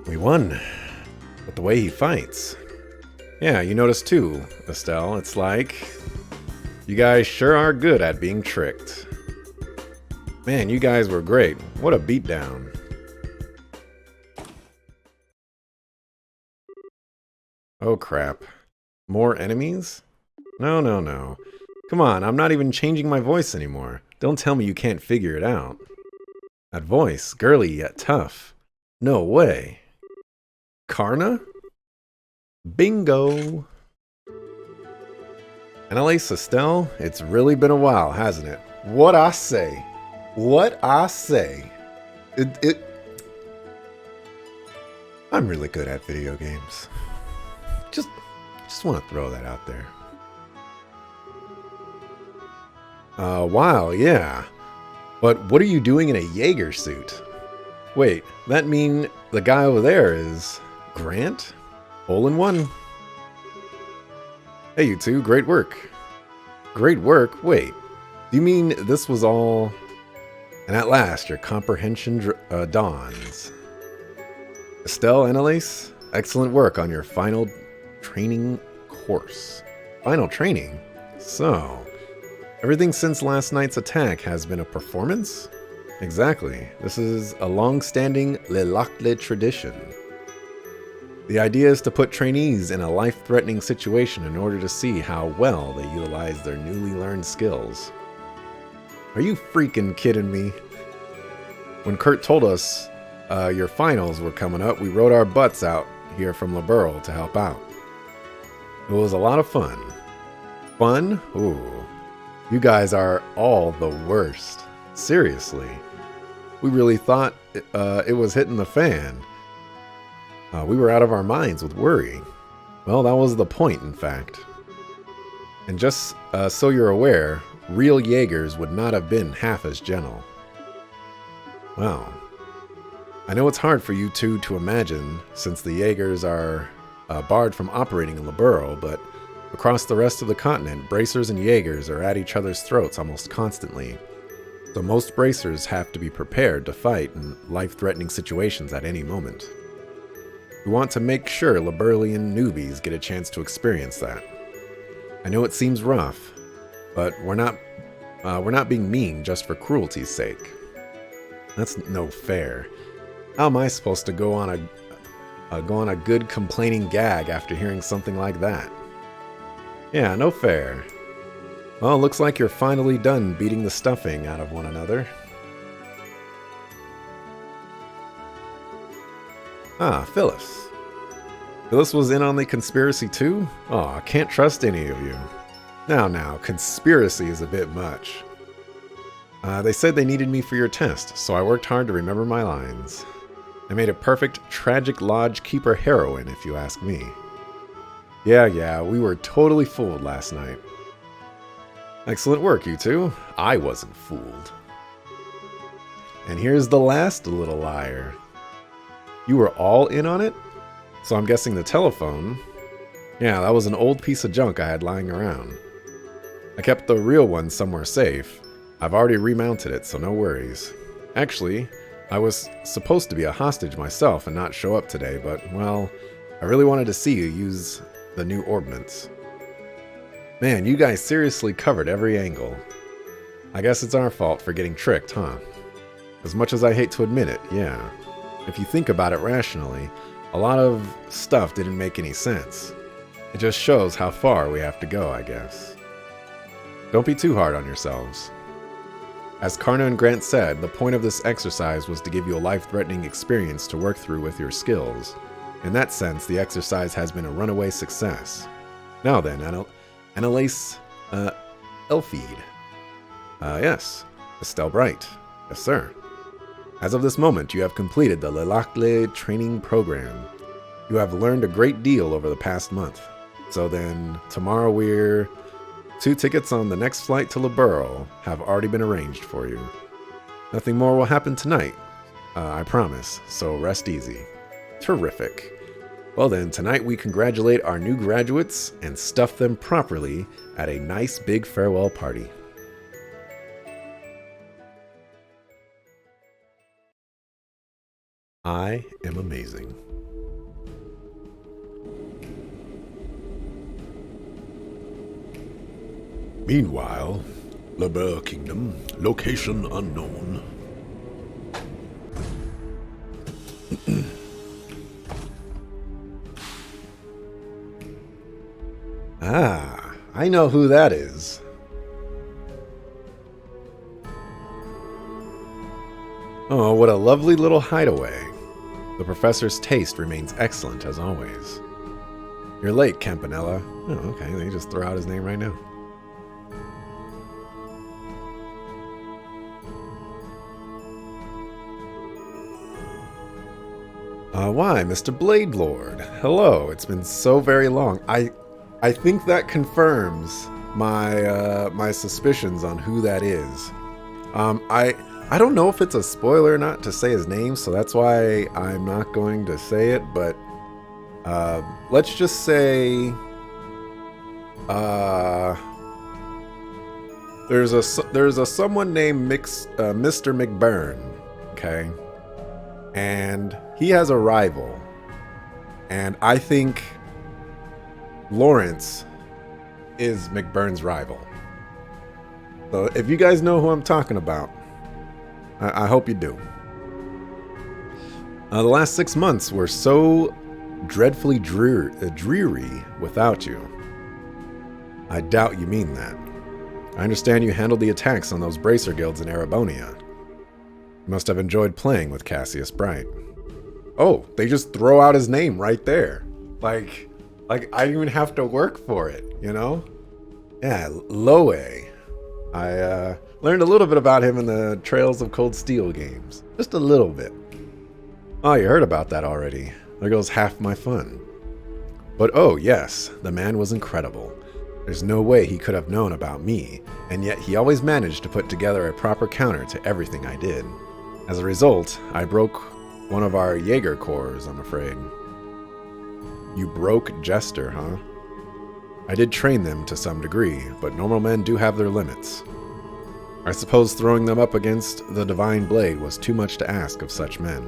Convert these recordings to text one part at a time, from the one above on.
We won. But the way he fights. Yeah, you noticed too, Estelle. It's like you guys sure are good at being tricked. Man, you guys were great. What a beatdown. Oh crap. More enemies? No, no, no. Come on, I'm not even changing my voice anymore. Don't tell me you can't figure it out. That voice, girly yet tough. No way. Karna? Bingo! Annalise Estelle, it's really been a while, hasn't it? What I say. What I say. I'm really good at video games. Just want to throw that out there. Wow, yeah. But what are you doing in a Jaeger suit? Wait, that mean the guy over there is Grant? Hole in one. Hey, you two, great work. Great work? Wait, do you mean this was all... And at last, your comprehension dawns. Estelle, Annalise, excellent work on your final training course. Final training? So, everything since last night's attack has been a performance? Exactly. This is a long-standing Le Lacle tradition. The idea is to put trainees in a life-threatening situation in order to see how well they utilize their newly learned skills. Are you freaking kidding me? When Kurt told us your finals were coming up, we rode our butts out here from Liberl to help out. It was a lot of fun. Fun? Ooh. You guys are all the worst. Seriously. We really thought it was hitting the fan. We were out of our minds with worry. Well, that was the point, in fact. And just so you're aware, real Jaegers would not have been half as gentle. Well, I know it's hard for you two to imagine, since the Jaegers are barred from operating in Liberl, but across the rest of the continent, bracers and Jaegers are at each other's throats almost constantly. So most bracers have to be prepared to fight in life-threatening situations at any moment. We want to make sure Liberlian newbies get a chance to experience that. I know it seems rough, but we're not being mean just for cruelty's sake. That's no fair. How am I supposed to go on a good complaining gag after hearing something like that? Yeah, no fair. Well, looks like you're finally done beating the stuffing out of one another. Ah, Phyllis. Phyllis was in on the conspiracy too? Oh, I can't trust any of you. Now, conspiracy is a bit much. They said they needed me for your test, so I worked hard to remember my lines. I made a perfect Tragic Lodge Keeper heroine, if you ask me. Yeah, we were totally fooled last night. Excellent work, you two. I wasn't fooled. And here's the last little liar. You were all in on it? So I'm guessing the telephone... Yeah, that was an old piece of junk I had lying around. I kept the real one somewhere safe. I've already remounted it, so no worries. Actually, I was supposed to be a hostage myself and not show up today, but, well, I really wanted to see you use the new ordnance. Man, you guys seriously covered every angle. I guess it's our fault for getting tricked, huh? As much as I hate to admit it, yeah. If you think about it rationally, a lot of stuff didn't make any sense. It just shows how far we have to go, I guess. Don't be too hard on yourselves. As Karna and Grant said, the point of this exercise was to give you a life-threatening experience to work through with your skills. In that sense, the exercise has been a runaway success. Now then, Annalise, Elfide. Yes. Estelle Bright. Yes, sir. As of this moment, you have completed the Le Lacle training program. You have learned a great deal over the past month. So then, tomorrow we're... 2 tickets on the next flight to Liberl have already been arranged for you. Nothing more will happen tonight, I promise, so rest easy. Terrific. Well then, tonight we congratulate our new graduates and stuff them properly at a nice big farewell party. I am amazing. Meanwhile, Labur Kingdom, location unknown. Ah, I know who that is. Oh, what a lovely little hideaway. The professor's taste remains excellent as always. You're late, Campanella. Oh, okay, they just throw out his name right now. Why, Mr. Blade Lord? Hello, it's been so very long. I think that confirms my my suspicions on who that is. I don't know if it's a spoiler or not to say his name, so that's why I'm not going to say it, but let's just say there's a someone named Mr. McBurn, okay? And he has a rival. And I think Lawrence is McBurn's rival. So if you guys know who I'm talking about, I hope you do. The last 6 months were so dreadfully dreary without you. I doubt you mean that. I understand you handled the attacks on those bracer guilds in Erebonia. You must have enjoyed playing with Cassius Bright. Oh, they just throw out his name right there. Like I didn't even have to work for it, you know? Yeah, Loe. I learned a little bit about him in the Trails of Cold Steel games. Just a little bit. Oh, you heard about that already. There goes half my fun. But oh yes, the man was incredible. There's no way he could have known about me, and yet he always managed to put together a proper counter to everything I did. As a result, I broke one of our Jaeger cores, I'm afraid. You broke Jester, huh? I did train them to some degree, but normal men do have their limits. I suppose throwing them up against the Divine Blade was too much to ask of such men.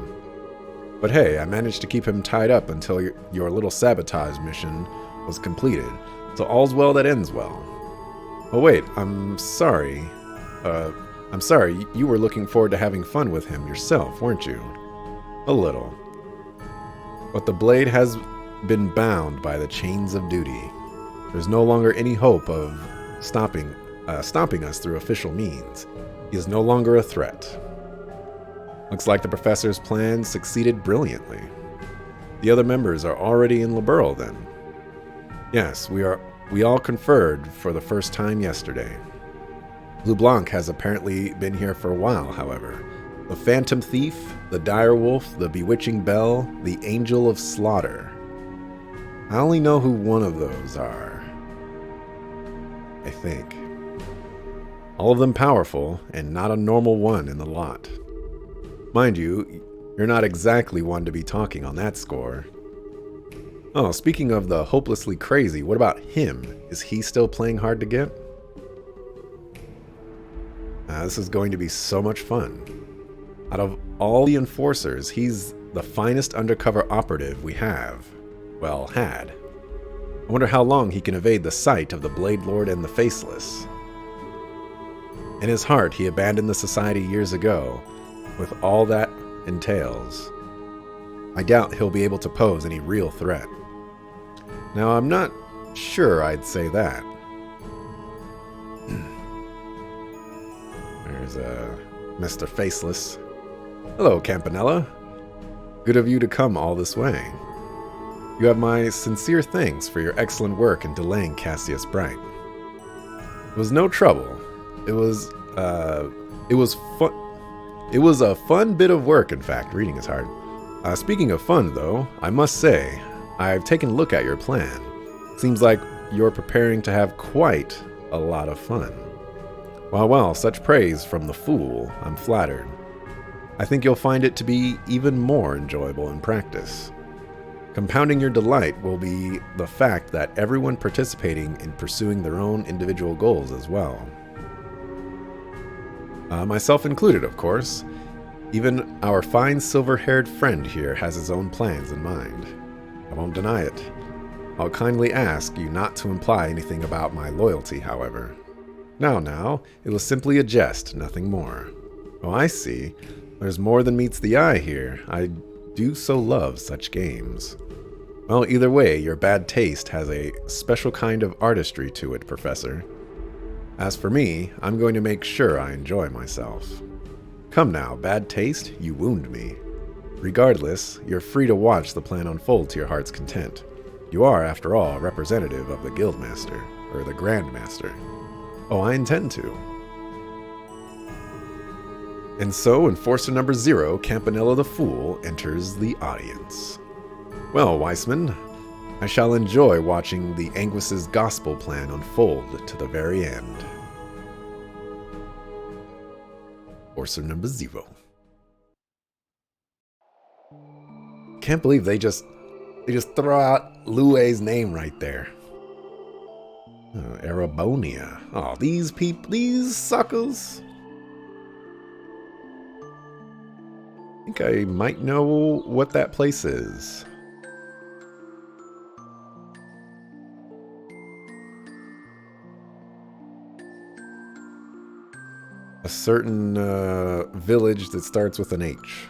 But hey, I managed to keep him tied up until your little sabotage mission was completed, so all's well that ends well. Oh wait, I'm sorry. You were looking forward to having fun with him yourself, weren't you? A little. But the blade has been bound by the chains of duty. There's no longer any hope of stopping us through official means. He is no longer a threat. Looks like the professor's plan succeeded brilliantly. The other members are already in Liberl then. Yes, we all conferred for the first time yesterday. LeBlanc has apparently been here for a while, however. The Phantom Thief, the Dire Wolf, the Bewitching Bell, the Angel of Slaughter. I only know who one of those are. I think. All of them powerful, and not a normal one in the lot. Mind you, you're not exactly one to be talking on that score. Oh, speaking of the hopelessly crazy, what about him? Is he still playing hard to get? This is going to be so much fun. Out of all the enforcers, he's the finest undercover operative we have. Well, had. I wonder how long he can evade the sight of the Blade Lord and the Faceless. In his heart, he abandoned the society years ago, with all that entails. I doubt he'll be able to pose any real threat. Now, I'm not sure I'd say that. There's Mr. Faceless. Hello, Campanella. Good of you to come all this way. You have my sincere thanks for your excellent work in delaying Cassius Bright. It was no trouble. It was fun. It was a fun bit of work, in fact. Reading is hard. Speaking of fun, though, I must say, I've taken a look at your plan. Seems like you're preparing to have quite a lot of fun. Well, such praise from the fool. I'm flattered. I think you'll find it to be even more enjoyable in practice. Compounding your delight will be the fact that everyone participating in pursuing their own individual goals as well. Myself included, of course. Even our fine silver-haired friend here has his own plans in mind. I won't deny it. I'll kindly ask you not to imply anything about my loyalty, however. Now, it was simply a jest, nothing more. Oh, I see. There's more than meets the eye here. I do so love such games. Well, either way, your bad taste has a special kind of artistry to it, Professor. As for me, I'm going to make sure I enjoy myself. Come now, bad taste, you wound me. Regardless, you're free to watch the plan unfold to your heart's content. You are, after all, a representative of the Guildmaster, or the Grandmaster. Oh, I intend to. And so, Enforcer number 0, Campanella the Fool, enters the audience. Well, Weissman, I shall enjoy watching the Anguis's gospel plan unfold to the very end. Enforcer number 0. Can't believe they just throw out Lue's name right there. Arabonia. Oh, these suckers. I think I might know what that place is. A certain village that starts with an H.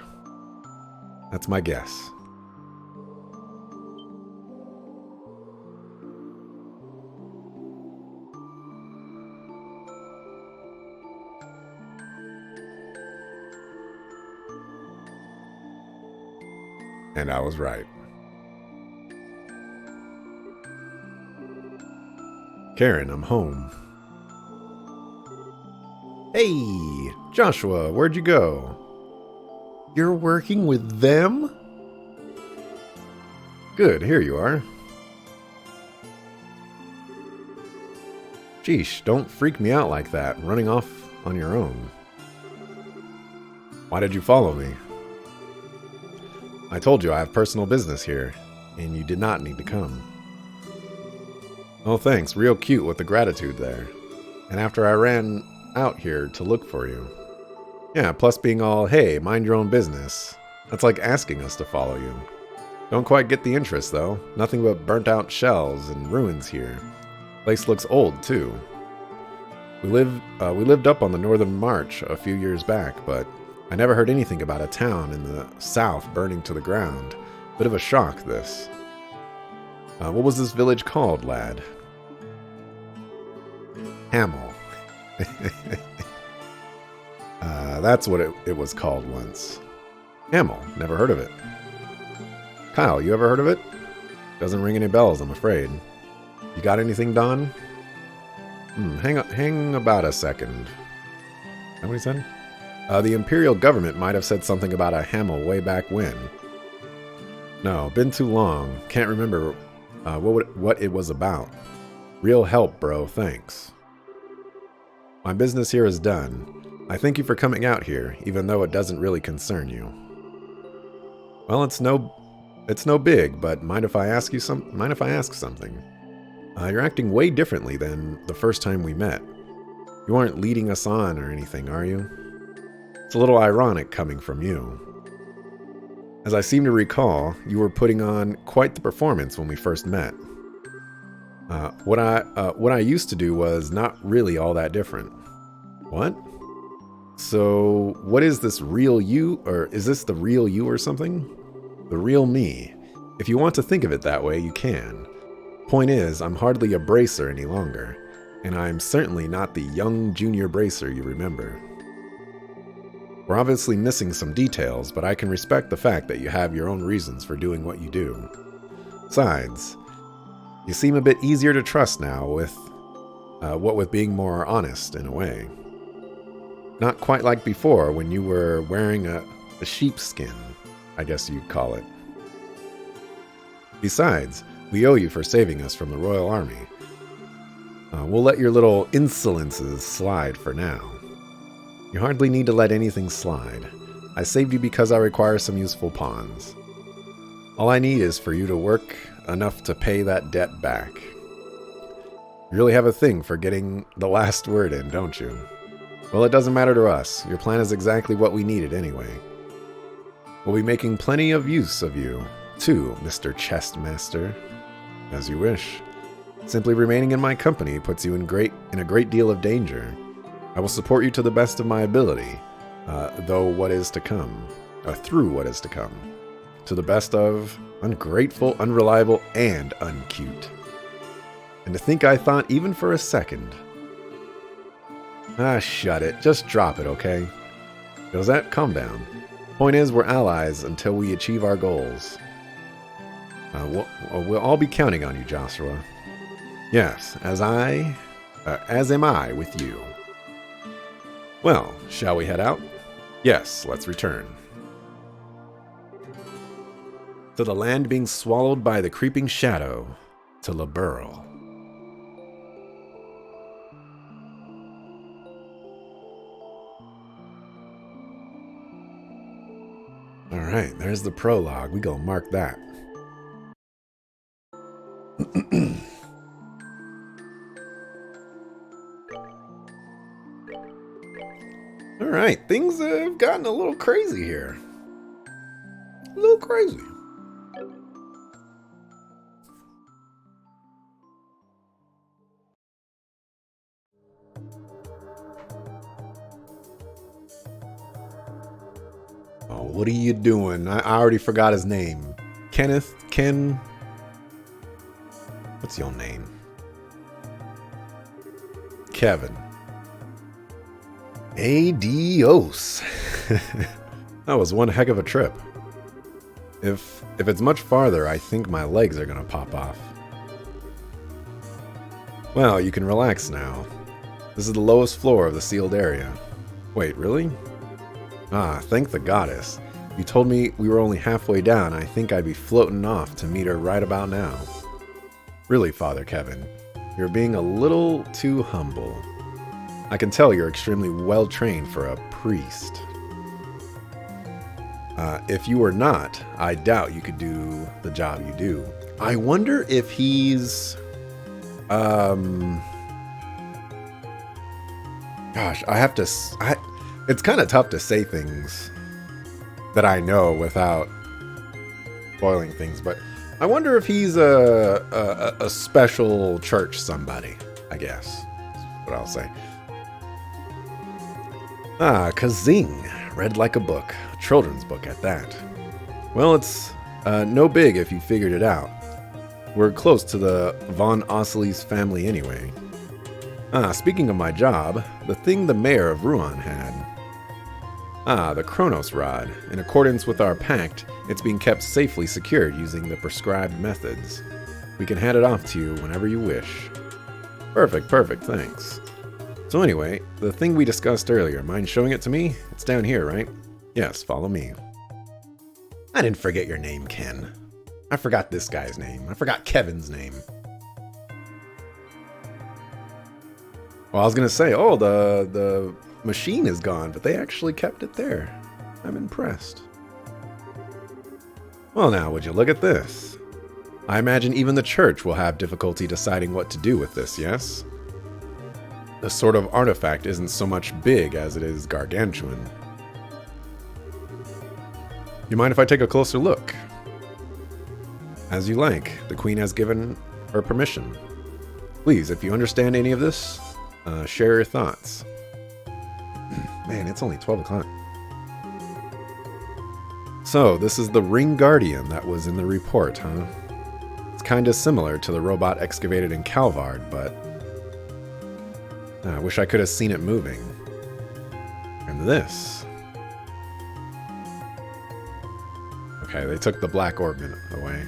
That's my guess. And I was right. Karen, I'm home. Hey, Joshua, where'd you go? You're working with them? Good, here you are. Sheesh, don't freak me out like that, running off on your own. Why did you follow me? I told you I have personal business here, and you did not need to come. Oh, thanks. Real cute with the gratitude there. And after I ran out here to look for you. Yeah, plus being all, hey, mind your own business. That's like asking us to follow you. Don't quite get the interest, though. Nothing but burnt out shells and ruins here. Place looks old, too. We lived up on the Northern March a few years back, but I never heard anything about a town in the south burning to the ground. Bit of a shock, this. What was this village called, lad? Hamel. That's what it was called once. Hamel. Never heard of it. Kyle, you ever heard of it? Doesn't ring any bells, I'm afraid. You got anything, Don? Hang about a second. Is that what he said? The Imperial government might have said something about a Hamel way back when. No, been too long. Can't remember what it was about. Real help, bro. Thanks. My business here is done. I thank you for coming out here, even though it doesn't really concern you. Well, it's no big, but mind if I ask something? You're acting way differently than the first time we met. You aren't leading us on or anything, are you? It's a little ironic coming from you. As I seem to recall, you were putting on quite the performance when we first met. What I used to do was not really all that different. What? So, what is this real you, or is this the real you or something? The real me. If you want to think of it that way, you can. Point is, I'm hardly a bracer any longer, and I'm certainly not the young junior bracer you remember. We're obviously missing some details, but I can respect the fact that you have your own reasons for doing what you do. Besides, you seem a bit easier to trust now with being more honest in a way. Not quite like before when you were wearing a sheepskin, I guess you'd call it. Besides, we owe you for saving us from the Royal Army. We'll let your little insolences slide for now. You hardly need to let anything slide. I saved you because I require some useful pawns. All I need is for you to work enough to pay that debt back. You really have a thing for getting the last word in, don't you? Well, it doesn't matter to us. Your plan is exactly what we needed anyway. We'll be making plenty of use of you, too, Mr. Chestmaster. As you wish. Simply remaining in my company puts you in a great deal of danger. I will support you to the best of my ability, through what is to come. To the best of ungrateful, unreliable, and uncute. And to think I thought even for a second. Shut it. Just drop it, okay? Cosette, calm down. Point is, we're allies until we achieve our goals. We'll all be counting on you, Joshua. Yes, as am I with you. Well, shall we head out? Yes, let's return. To the land being swallowed by the creeping shadow, to Liberl. Alright, there's the prologue. We gonna mark that. Alright, things have gotten a little crazy here. A little crazy. Oh, what are you doing? I already forgot his name. Kenneth? Ken? What's your name? Kevin. Adios. That was one heck of a trip. If it's much farther, I think my legs are gonna pop off. Well, you can relax now. This is the lowest floor of the sealed area. Wait, really? Thank the goddess. You told me we were only halfway down. I think I'd be floating off to meet her right about now. Really, Father Kevin, you're being a little too humble. I can tell you're extremely well trained for a priest. If you were not, I doubt you could do the job you do. I wonder if he's... Gosh, I have to... It's kind of tough to say things that I know without spoiling things, but I wonder if he's a special church somebody, I guess. That's what I'll say. Kazing. Read like a book. A children's book at that. Well, it's no big if you figured it out. We're close to the Von Osselies family anyway. Speaking of my job, the thing the mayor of Ruan had. The Kronos Rod. In accordance with our pact, it's being kept safely secured using the prescribed methods. We can hand it off to you whenever you wish. Perfect, thanks. So anyway, the thing we discussed earlier, mind showing it to me? It's down here, right? Yes, follow me. I didn't forget your name, Ken. I forgot this guy's name. I forgot Kevin's name. Well, I was gonna say, oh, the machine is gone, but they actually kept it there. I'm impressed. Well now, would you look at this? I imagine even the church will have difficulty deciding what to do with this, yes? This sort of artifact isn't so much big as it is gargantuan. You mind if I take a closer look? As you like. The Queen has given her permission. Please, if you understand any of this, share your thoughts. Man, it's only 12 o'clock. So, this is the Ring Guardian that was in the report, huh? It's kinda similar to the robot excavated in Calvard, but... I wish I could have seen it moving. And this. Okay, they took the black orb away.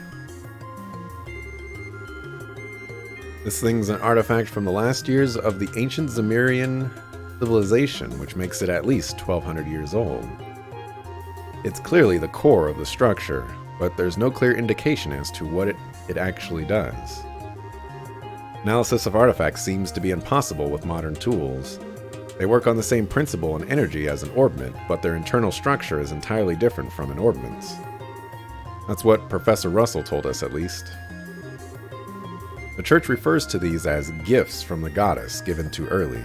This thing's an artifact from the last years of the ancient Zemirian civilization, which makes it at least 1,200 years old. It's clearly the core of the structure, but there's no clear indication as to what it actually does. Analysis of artifacts seems to be impossible with modern tools. They work on the same principle and energy as an orbment, but their internal structure is entirely different from an orbment's. That's what Professor Russell told us, at least. The church refers to these as gifts from the goddess given too early.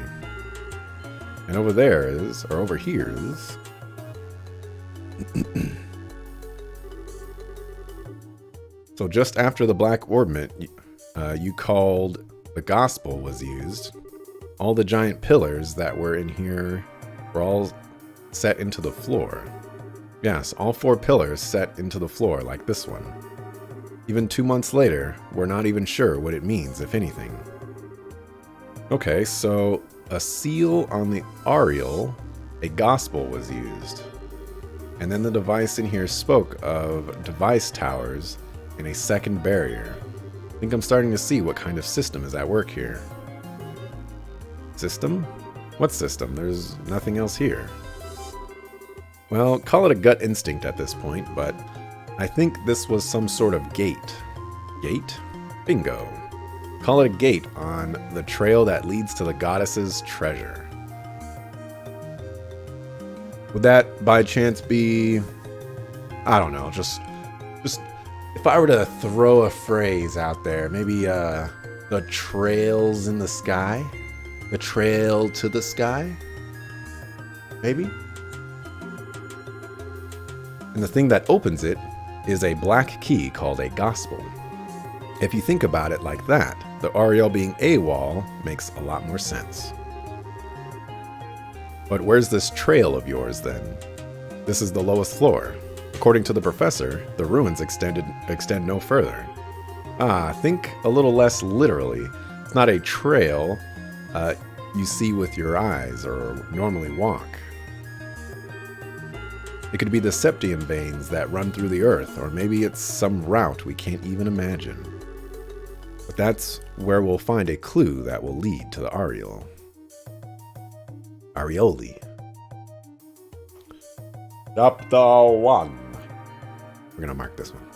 And over here is... So just after the Black Orbment you called the Gospel was used, all the giant pillars that were in here were all set into the floor. Yes, all 4 pillars set into the floor like this one. Even 2 months later, we're not even sure what it means, if anything. Okay, so a seal on the Ariel, a Gospel was used. And then the device in here spoke of device towers and a second barrier. I think I'm starting to see what kind of system is at work here. System? What system? There's nothing else here. Well, call it a gut instinct at this point, but I think this was some sort of gate. Gate? Bingo. Call it a gate on the trail that leads to the goddess's treasure. Would that by chance be, I don't know, just if I were to throw a phrase out there, maybe the trails in the sky? The trail to the sky? Maybe? And the thing that opens it is a black key called a gospel. If you think about it like that, the Ariel being AWOL makes a lot more sense. But where's this trail of yours then? This is the lowest floor. According to the professor, the ruins extend no further. Think a little less literally. It's not a trail you see with your eyes or normally walk. It could be the septium veins that run through the earth, or maybe it's some route we can't even imagine. But that's where we'll find a clue that will lead to the Ariel. Arioli. Chapter 1. We're going to mark this one.